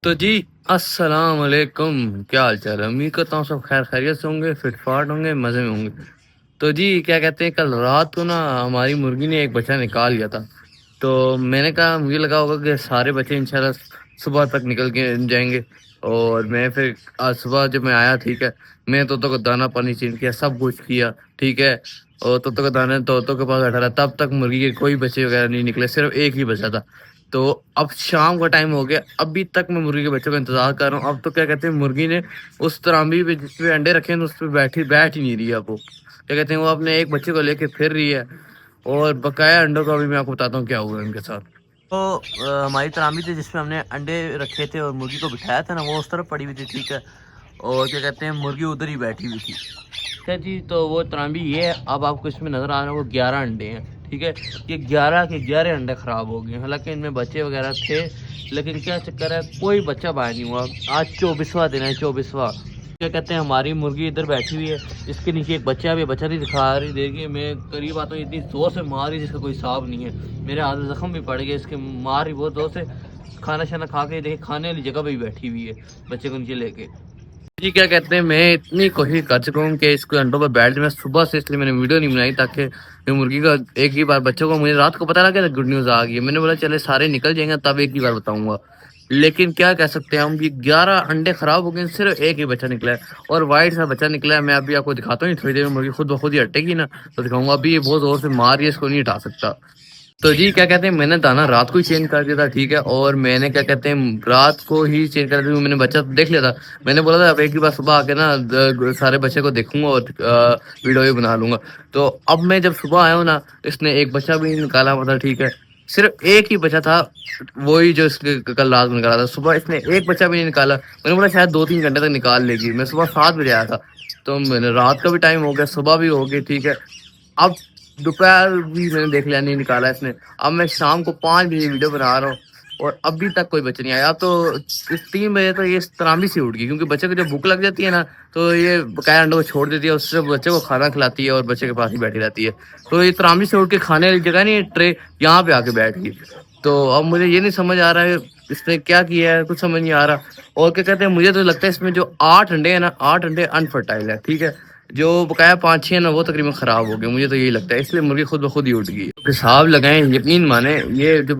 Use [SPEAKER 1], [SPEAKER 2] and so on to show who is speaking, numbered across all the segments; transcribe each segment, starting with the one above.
[SPEAKER 1] تو جی السلام علیکم، کیا حال چال ہے؟ امید کرتا ہوں سب خیر خیریت سے ہوں گے، فٹ فاٹ ہوں گے، مزے میں ہوں گے۔ تو جی کیا کہتے ہیں، کل رات کو نا ہماری مرغی نے ایک بچہ نکال لیا تھا۔ تو میں نے کہا مجھے لگا ہوگا کہ سارے بچے انشاءاللہ صبح تک نکل کے جائیں گے، اور میں پھر آج صبح جب میں آیا، ٹھیک ہے، میں طوطوں کو دانا پانی چینج کیا، سب کچھ کیا، ٹھیک ہے، اور طوطوں کا دانا طوطوں کے پاس بیٹھا رہا، تب تک مرغی کے کوئی بچے وغیرہ نہیں نکلے، صرف ایک ہی بچہ تھا۔ تو اب شام کا ٹائم ہو گیا، ابھی تک میں مرغی کے بچوں کا انتظار کر رہا ہوں۔ اب تو کیا کہتے ہیں، مرغی نے اس ترامبی پہ جس پہ انڈے رکھے ہیں اس پہ بیٹھ ہی نہیں رہی ہے۔ اب وہ کیا کہتے ہیں، وہ اپنے ایک بچے کو لے کے پھر رہی ہے، اور بقایا انڈوں کا بھی میں آپ کو بتاتا ہوں کیا ہوا ہے ان کے ساتھ۔
[SPEAKER 2] تو ہماری ترامی تھی جس پہ ہم نے انڈے رکھے تھے اور مرغی کو بٹھایا تھا نا، وہ اس طرف پڑی ہوئی تھی، ٹھیک ہے، اور کیا کہتے ہیں مرغی ادھر ہی بیٹھی ہوئی تھی، ٹھیک ہے جی۔ تو وہ ترامبی یہ ہے، اب آپ کو اس میں نظر آ رہا ہے وہ 11 انڈے ہیں، ٹھیک ہے، یہ 11 کے 11 انڈے خراب ہو گئے ہیں، حالانکہ ان میں بچے وغیرہ تھے، لیکن کیا چکر ہے، کوئی بچہ باہر نہیں ہوا۔ آج 24واں دن ہے، 24واں، کیا کہتے ہیں، ہماری مرغی ادھر بیٹھی ہوئی ہے، اس کے نیچے ایک بچہ بھی ہے، بچہ نہیں دکھا رہی، دیکھیے میں قریب آتا ہوں، اتنی زور سے مار رہی جس کا کوئی حساب نہیں ہے، میرے ہاتھ زخم بھی پڑ گئے، اس کے مار رہی بہت زور سے، کھانا شانا کھا کے دیکھے کھانے والی جگہ پہ ہی بیٹھی ہوئی ہے بچے کو نیچے لے کے۔
[SPEAKER 1] جی کیا کہتے ہیں، میں اتنی کوشش کر چکا ہوں کہ اس کو انڈوں پہ بیٹھ جائے، میں صبح سے اس لیے میں نے ویڈیو نہیں بنائی تاکہ مرغی کا ایک ہی بار بچوں کو، مجھے رات کو پتا لگا گڈ نیوز آ گئی ہے، میں نے بولا چلے سارے نکل جائیں گے تب ایک ہی بار بتاؤں گا، لیکن کیا کہہ سکتے ہیں ہم، یہ 11 انڈے خراب ہو گئے، صرف ایک ہی بچہ نکلا ہے، اور وائٹ سا بچہ نکلا ہے۔ میں ابھی آپ کو دکھاتا ہوں، تھوڑی دیر میں مرغی خود بخود ہی ہٹے گی نا تو دکھاؤں گا، ابھی یہ بہت زور سے مار رہی ہے، اس کو نہیں ہٹا سکتا۔ تو جی کیا کہتے ہیں، میں نے دانا رات کو ہی چینج کر دیا تھا، ٹھیک ہے، اور میں نے کیا کہتے ہیں رات کو ہی چینج کر دیا، میں نے بچہ دیکھ لیا تھا، میں نے بولا تھا اب ایک ہی بار صبح آ کے نا سارے بچے کو دیکھوں گا اور ویڈیو بھی بنا لوں گا۔ تو اب میں جب صبح آیا ہوں نا، اس نے ایک بچہ بھی نکالا ہوا تھا، ٹھیک ہے، صرف ایک ہی بچہ تھا، وہی جو اس کے کل رات میں نکالا تھا، صبح اس نے ایک بچہ بھی نہیں نکالا، میں نے بولا شاید 2-3 گھنٹے تک نکال لے گی، میں صبح 7 بجے آیا تھا، تو میں نے رات کا بھی ٹائم ہو گیا، صبح بھی ہو گئی، ٹھیک ہے، اب دوپہر بھی میں نے دیکھ لیا نہیں نکالا اس نے، اب میں شام کو 5 بجے ویڈیو بنا رہا ہوں اور ابھی تک کوئی بچہ نہیں آیا۔ اب تو اس 3 بجے تو یہ ترامی سی اٹھ گئی، کیونکہ بچے کو جب بھوک لگ جاتی ہے نا تو یہ بقایا انڈوں کو چھوڑ دیتی ہے، اس سے بچے کو کھانا کھلاتی ہے اور بچے کے پاس ہی بیٹھی رہتی ہے، تو یہ ترامی سے اٹھ کے کھانے والی جگہ نہیں، ٹرے یہاں پہ آ کے بیٹھ گئی۔ تو اب مجھے یہ نہیں سمجھ آ رہا ہے اس نے کیا کیا ہے، کچھ سمجھ نہیں آ رہا۔ اور کیا کہتے ہیں، مجھے تو لگتا ہے اس میں جو 8 انڈے ہیں نا، 8 انڈے انفرٹائل ہے، ٹھیک ہے، جو بقایا 5-6 ہیں نا وہ تقریباً خراب ہو گئے، مجھے تو یہی لگتا ہے، اس لیے مرغی خود بخود ہی اٹھ گئی۔ حساب لگائیں، یقین مانیں، یہ جو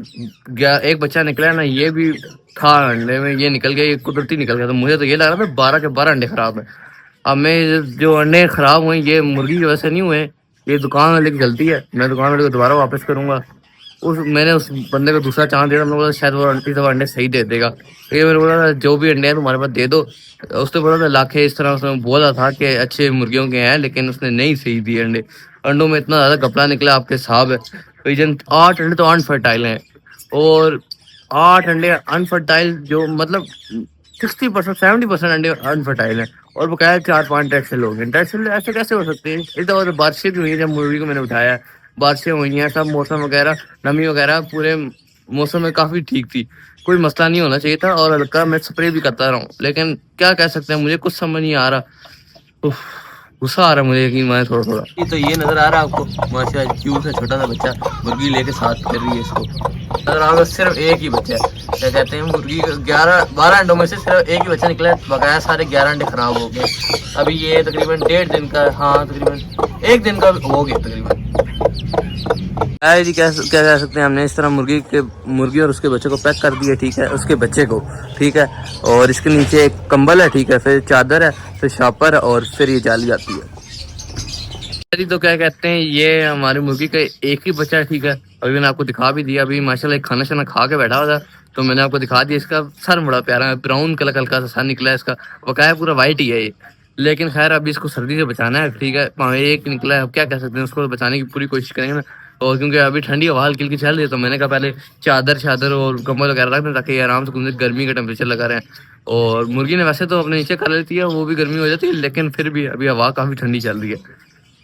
[SPEAKER 1] ایک بچہ نکلا ہے نا، یہ بھی تھا انڈے میں، یہ نکل گیا، یہ قدرتی نکل گیا، تو مجھے تو یہ لگ رہا تھا 12 کے 12 انڈے خراب ہیں۔ اب میں جو انڈے خراب ہوئے یہ مرغی کی وجہ سے نہیں ہوئے، یہ دکان والے کی غلطی ہے، میں دکان والے کو دوبارہ واپس کروں گا۔ میں نے اس بندے کو دوسرا چانس دیا تھا، میں نے بولا شاید وہ انڈے صحیح دے دے گا، یہ میں نے بولا تھا جو بھی انڈے ہیں تمہارے پاس دے دو، اس نے بولا تھا لاکھے، اس طرح اس نے بولا تھا کہ اچھے مرغیوں کے ہیں، لیکن اس نے نہیں صحیح دیے انڈے، انڈوں میں اتنا زیادہ کپڑا نکلا، آپ کے حساب ہے 8 انڈے تو انفرٹائل ہیں، اور 8 انڈے انفرٹائل جو مطلب 60% 70% انڈے انفرٹائل ہیں، اور بقایا 4-5 ڈیڈ سیل ہو گئے۔ ڈیڈ سیل ایسے کیسے ہو سکتے ہیں؟ اس دفعہ بارشیں بھی ہوئی ہیں، جب مرغی کو میں نے اٹھایا ہے بارشیں ہوئی ہیں، سب موسم وغیرہ نمی وغیرہ پورے موسم میں کافی ٹھیک تھی، کوئی مسئلہ نہیں ہونا چاہیے تھا، اور ہلکا میں اسپرے بھی کرتا رہا ہوں، لیکن کیا کہہ سکتے ہیں، مجھے کچھ سمجھ نہیں آ رہا، غصہ آ رہا ہے مجھے، یقین مانے تھوڑا تھوڑا۔
[SPEAKER 2] تو یہ نظر آ رہا ہے آپ کو، ماشاء اللہ کیوٹ ہے چھوٹا سا بچہ، مرغی لے کے ساتھ پھر رہی ہے، اس کو نظر آ رہا ہے صرف ایک ہی بچہ ہے، کیا کہتے ہیں مرغی 12 انڈوں میں سے صرف ایک ہی بچہ نکلا ہے، بقایا سارے 11 انڈے خراب ہو گئے۔ ابھی یہ تقریباً 1.5 دن کا، ہاں تقریباً 1 دن کا ہو گیا تقریباً۔ جی کیا کہہ سکتے ہیں، ہم نے اس طرح مرغی اور اس کے بچے کو پیک کر دیا، ٹھیک ہے، اس کے بچے کو، ٹھیک ہے، اور اس کے نیچے ایک کمبل ہے، ٹھیک ہے، پھر چادر ہے، پھر شاپر ہے، اور پھر یہ جالی آتی ہے۔
[SPEAKER 1] جی تو کیا کہتے ہیں، یہ ہماری مرغی کا ایک ہی بچہ ہے، ٹھیک ہے، ابھی میں نے آپ کو دکھا بھی دیا، ابھی ماشاء اللہ کھانا شانا کھا کے بیٹھا ہوا تھا، تو میں نے آپ کو دکھا دیا، اس کا سر بڑا پیارا ہے، براؤن کلر کا سر نکلا ہے اس کا، بقایا پورا وائٹ ہی ہے یہ، لیکن خیر ابھی اس کو سردی سے بچانا ہے، ٹھیک ہے، ایک نکلا ہے، اب کیا کہہ سکتے ہیں، اس کو بچانے کی پوری کوشش کریں گے نا، اور کیونکہ ابھی ٹھنڈی ہوا ہلکی ہلکی چل رہی ہے، تو میں نے کہا پہلے چادر اور کمبل وغیرہ رکھ دیں تاکہ یہ آرام سے گرمی کا ٹیمپریچر لگا رہے، اور مرغی نے ویسے تو اپنے نیچے کر لیتی ہے، وہ بھی گرمی ہو جاتی ہے، لیکن پھر بھی ابھی ہوا کافی ٹھنڈی چل رہی ہے،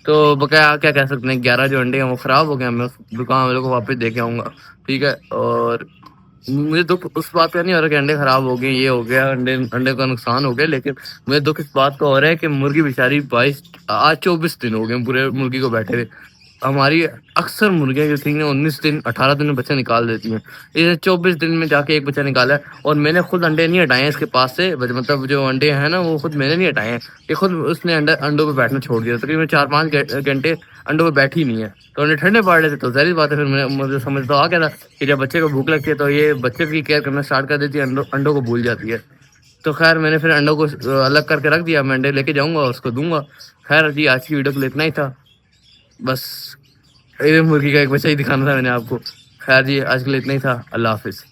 [SPEAKER 1] تو بقایا کیا کہہ سکتے ہیں، 11 جو انڈے ہیں وہ خراب ہو گئے، میں اس دکان والے کو واپس دے کے آؤں گا، ٹھیک ہے، اور مجھے دکھ اس بات کا نہیں ہو رہا کہ انڈے خراب ہو گئے، یہ ہو گیا، انڈے کا نقصان ہو گیا، لیکن مجھے دکھ اس بات کا ہو رہا ہے کہ مرغی بیچاری 22 آج 24 دن ہو گئے پورے مرغی کو بیٹھے ہوئے، ہماری اکثر مرغیاں جو تھیں 19 دن 18 دن میں بچہ نکال دیتی ہیں. اسے 24 دن میں جا کے ایک بچہ نکالا ہے. اور میں نے خود انڈے نہیں ہٹائے ہیں اس کے پاس سے, مطلب جو انڈے ہیں نا وہ خود میں نے نہیں ہٹائے ہیں, یہ خود اس نے انڈوں پہ بیٹھنا چھوڑ دیا. تقریباً 4-5 گھنٹے انڈوں پہ بیٹھی نہیں ہے, تو انڈے ٹھنڈے پڑ رہے تھے. تو ظاہر بات ہے پھر مجھے سمجھ تو آ گیا تھا کہ جب بچے کو بھوک لگتی ہے تو یہ بچے کی کیئر کرنا اسٹارٹ کر دیتی ہے, انڈوں کو بھول جاتی ہے. تو خیر میں نے پھر انڈوں کو الگ کر کے رکھ دیا. میں انڈے لے کے جاؤں گا, اس کو دوں گا. خیر جی آج کی ویڈیو کو اتنا ہی تھا بس, مرغی کا ایک بچہ ہی دکھانا تھا میں نے آپ کو. خیر جی آج کے لیے اتنا ہی تھا. اللہ حافظ.